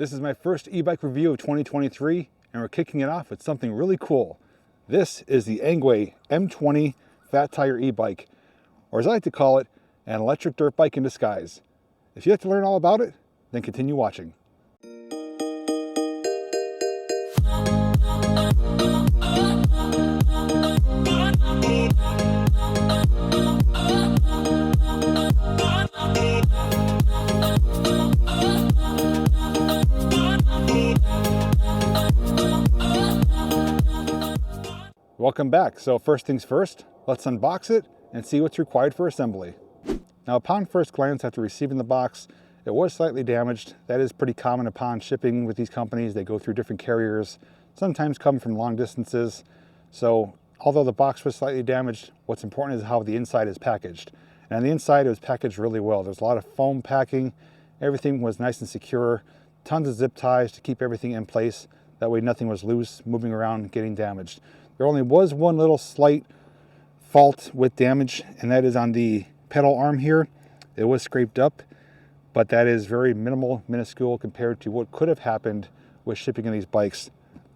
This is my first e-bike review of 2023, and we're kicking it off with something really cool. This is the Engwe M20 Fat Tire e-bike, or as I like to call it, an electric dirt bike in disguise. If you'd like to learn all about it, then continue watching. Welcome back. So first things first, let's unbox it and see what's required for assembly. Now, upon first glance after receiving the box, it was slightly damaged. That is pretty common upon shipping with these companies. They go through different carriers, sometimes come from long distances. So although the box was slightly damaged, what's important is how the inside is packaged. And on the inside, it was packaged really well. There's a lot of foam packing. Everything was nice and secure. Tons of zip ties to keep everything in place. That way nothing was loose, moving around, getting damaged. There only was one little slight fault with damage, and that is on the pedal arm here. It was scraped up, but that is very minimal, minuscule compared to what could have happened with shipping in these bikes.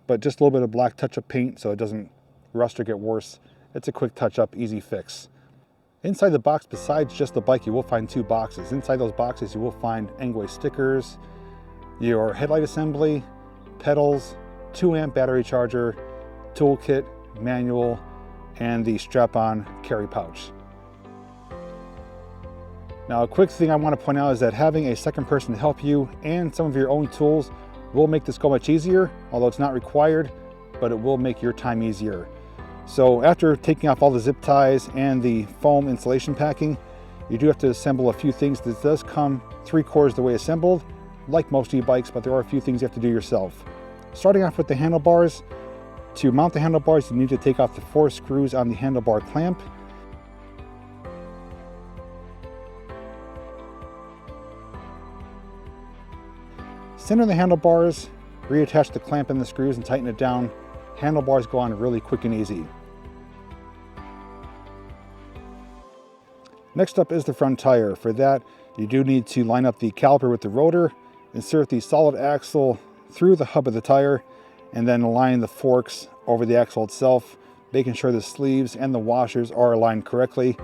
But just a little bit of black touch-up paint so it doesn't rust or get worse. It's a quick touch-up, easy fix. Inside the box, besides just the bike, you will find two boxes. Inside those boxes, you will find Engwe stickers, your headlight assembly, pedals, 2-amp battery charger, toolkit, manual, and the strap-on carry pouch. Now, a quick thing I want to point out is that having a second person to help you and some of your own tools will make this go much easier, although it's not required, but it will make your time easier. So after taking off all the zip ties and the foam insulation packing, you do have to assemble a few things. This does come 3/4 the way assembled, like most e-bikes, but there are a few things you have to do yourself. Starting off with the handlebars. To mount the handlebars, you need to take off the 4 screws on the handlebar clamp. Center the handlebars, reattach the clamp and the screws and tighten it down. Handlebars go on really quick and easy. Next up is the front tire. For that, you do need to line up the caliper with the rotor, insert the solid axle through the hub of the tire, and then align the forks over the axle itself, making sure the sleeves and the washers are aligned correctly.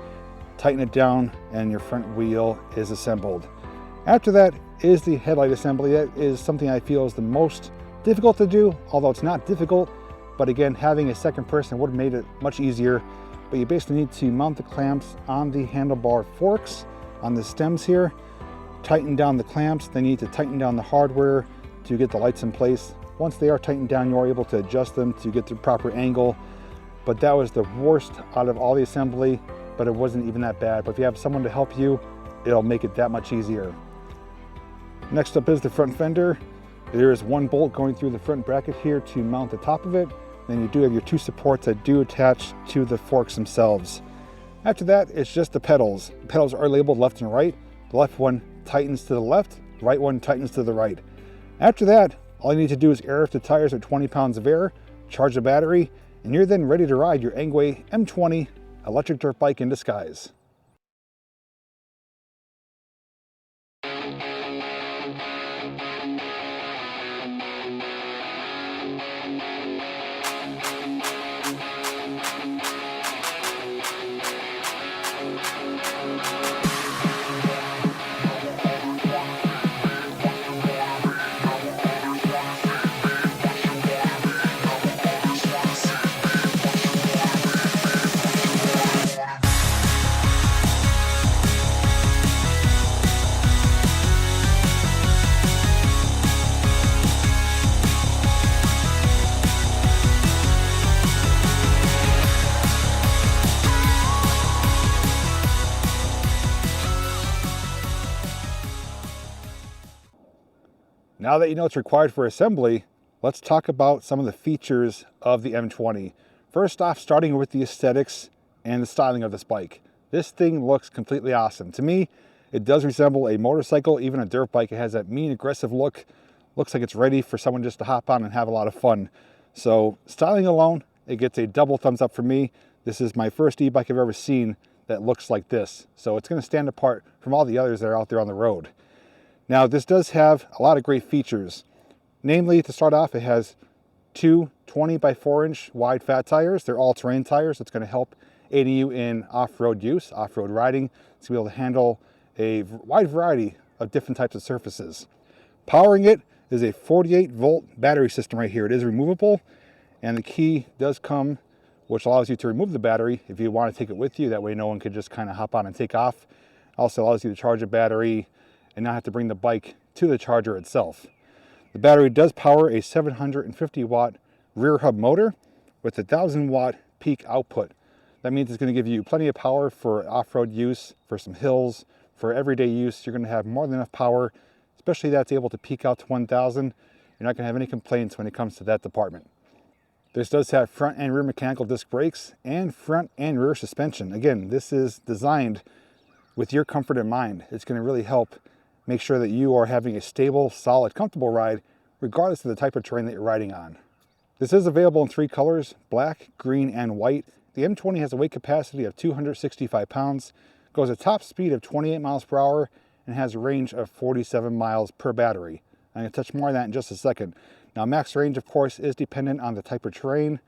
Tighten it down and your front wheel is assembled. After that is the headlight assembly. That is something I feel is the most difficult to do, although it's not difficult, but again, having a second person would have made it much easier. But you basically need to mount the clamps on the handlebar forks, on the stems here, tighten down the clamps, then you need to tighten down the hardware to get the lights in place. Once they are tightened down, you are able to adjust them to get the proper angle. But that was the worst out of all the assembly, but it wasn't even that bad. But if you have someone to help you, it'll make it that much easier. Next up is the front fender. There is one bolt going through the front bracket here to mount the top of it. Then you do have your 2 supports that do attach to the forks themselves. After that, it's just the pedals. The pedals are labeled left and right. The left one tightens to the left, the right one tightens to the right. After that, all you need to do is air up the tires with 20 pounds of air, charge the battery, and you're then ready to ride your Engwe M20 electric dirt bike in disguise. Now that you know what's required for assembly, let's talk about some of the features of the M20. First off, starting with the aesthetics and the styling of this bike. This thing looks completely awesome. To me, it does resemble a motorcycle, even a dirt bike. It has that mean, aggressive look. Looks like it's ready for someone just to hop on and have a lot of fun. So styling alone, it gets a double thumbs up for me. This is my first e-bike I've ever seen that looks like this. So it's going to stand apart from all the others that are out there on the road. Now, this does have a lot of great features. Namely, to start off, it has two 20 by 4 inch wide fat tires. They're all-terrain tires. It's going to help aiding you in off-road use, off-road riding. It's going to be able to handle a wide variety of different types of surfaces. Powering it is a 48-volt battery system right here. It is removable, and the key does come, which allows you to remove the battery if you want to take it with you. That way no one could just kind of hop on and take off. Also allows you to charge a battery and not have to bring the bike to the charger itself. The battery does power a 750 watt rear hub motor with a 1000 watt peak output. That means it's going to give you plenty of power for off-road use, for some hills, for everyday use. You're going to have more than enough power, especially that's able to peak out to 1000. You're not going to have any complaints when it comes to that department. This does have front and rear mechanical disc brakes and front and rear suspension. Again, this is designed with your comfort in mind. It's going to really help make sure that you are having a stable, solid, comfortable ride, regardless of the type of terrain that you're riding on. This is available in 3 colors, black, green, and white. The M20 has a weight capacity of 265 pounds, goes at top speed of 28 miles per hour, and has a range of 47 miles per battery. I'm going to touch more on that in just a second. Now, max range, of course, is dependent on the type of terrain,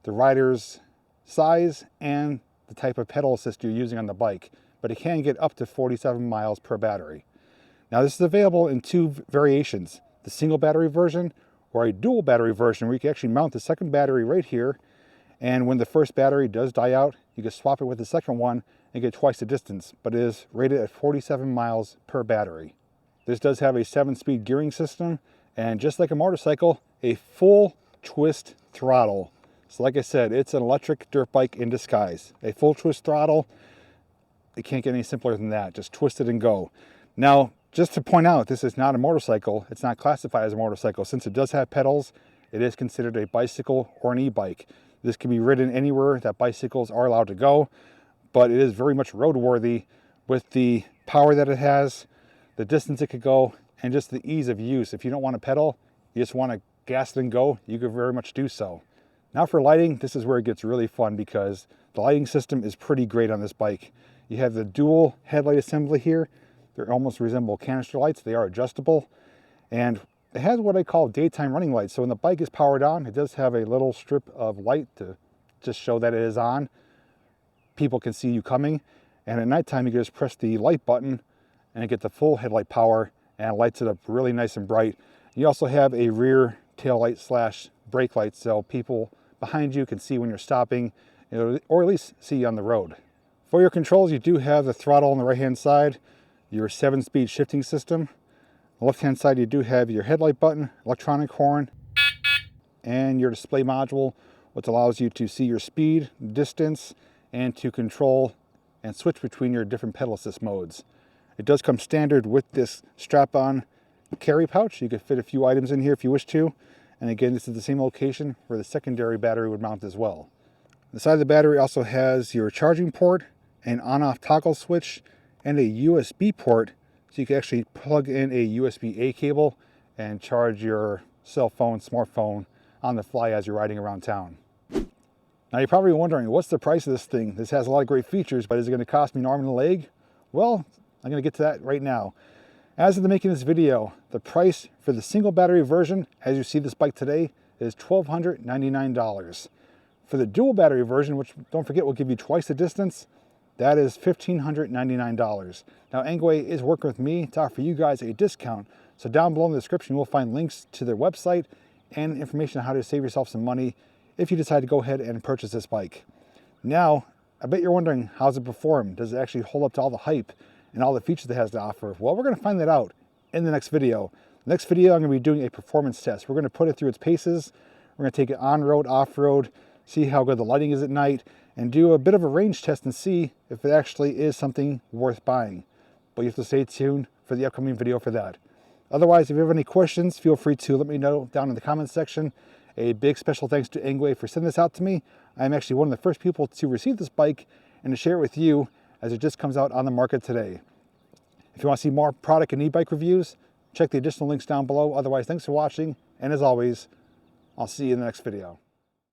the rider's size, and the type of pedal assist you're using on the bike, but it can get up to 47 miles per battery. Now, this is available in 2 variations, the single battery version or a dual battery version, where you can actually mount the second battery right here, and when the first battery does die out, you can swap it with the second one and get twice the distance, but it is rated at 47 miles per battery. This does have a 7-speed gearing system, and just like a motorcycle, a full twist throttle. So like I said, it's an electric dirt bike in disguise. A full twist throttle, it can't get any simpler than that. Just twist it and go. Now, just to point out, this is not a motorcycle. It's not classified as a motorcycle. Since it does have pedals, it is considered a bicycle or an e-bike. This can be ridden anywhere that bicycles are allowed to go, but it is very much roadworthy with the power that it has, the distance it could go, and just the ease of use. If you don't want to pedal, you just want to gas it and go, you could very much do so. Now for lighting, this is where it gets really fun because the lighting system is pretty great on this bike. You have the dual headlight assembly here. They almost resemble canister lights. They are adjustable, and it has what I call daytime running lights. So when the bike is powered on, it does have a little strip of light to just show that it is on. People can see you coming, and at nighttime you can just press the light button and get the full headlight power, and it lights it up really nice and bright. You also have a rear tail light slash brake light, so people behind you can see when you're stopping, or at least see you on the road. For your controls, you do have the throttle on the right hand side, your 7-speed shifting system. On the left hand side, you do have your headlight button, electronic horn, and your display module, which allows you to see your speed, distance, and to control and switch between your different pedal assist modes. It does come standard with this strap-on carry pouch. You could fit a few items in here if you wish to. And again, this is the same location where the secondary battery would mount as well. The side of the battery also has your charging port, an on-off toggle switch, and a USB port, so you can actually plug in a USB-A cable and charge your cell phone, smartphone on the fly as you're riding around town. Now you're probably wondering, what's the price of this thing? This has a lot of great features, but is it going to cost me an arm and a leg? Well, I'm going to get to that right now. As of the making of this video, the price for the single battery version, as you see this bike today, is $1,299. For the dual battery version, which don't forget will give you twice the distance, that is $1,599. Now Engwe is working with me to offer you guys a discount, so down below in the description you'll find links to their website and information on how to save yourself some money if you decide to go ahead and purchase this bike. Now, I bet you're wondering, how's it perform? Does it actually hold up to all the hype and all the features it has to offer? Well, we're going to find that out in the next video. The next video, I'm going to be doing a performance test. We're going to put it through its paces. We're going to take it on-road, off-road, see how good the lighting is at night, and do a bit of a range test and see if it actually is something worth buying. But you have to stay tuned for the upcoming video for that. Otherwise, if you have any questions, feel free to let me know down in the comments section. A big special thanks to Engwe for sending this out to me. I'm actually one of the first people to receive this bike and to share it with you as it just comes out on the market today. If you want to see more product and e-bike reviews, check the additional links down below. Otherwise, thanks for watching, and as always, I'll see you in the next video.